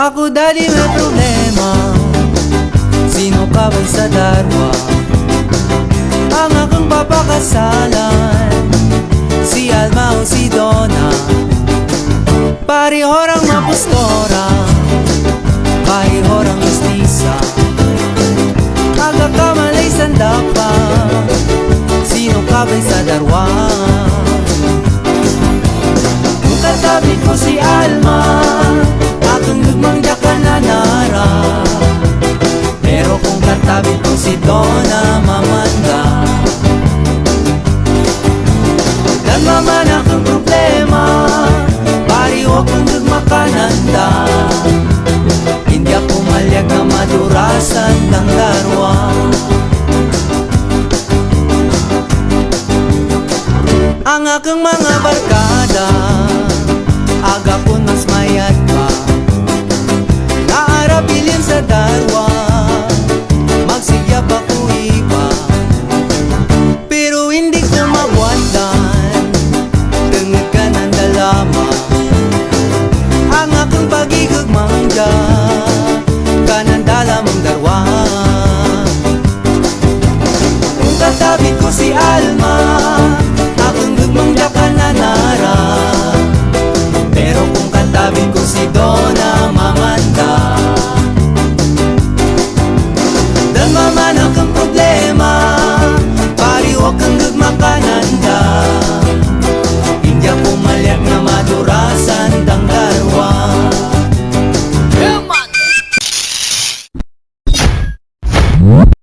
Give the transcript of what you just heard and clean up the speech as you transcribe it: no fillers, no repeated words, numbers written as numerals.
Ako dali may problema, sino ka ba sa darwa? Ang akong papakasalan, si Alma o si Donna. Parihorang mapustora, parihorang mestiza. Aga ka malay sandapa, sino ka ba sa darwa? Kung katabi ko si Alma, akong lugmang daka na nara. Pero kung katabi ko si Donna, mamanda. Dan maman akong problema, pariho kung lugma kananda. Hindi ako malyag na madurasan ng darwa. Ang akong mga barkada, aga ko mas mayat pa. Naarapilin sa darwa, magsigya pa ko iba. Pero hindi ko mabuatan, tengod ka ng dalama. Ang akong pagigugmangga, kanang dalamang darwa. Kung katabi ko si Alma,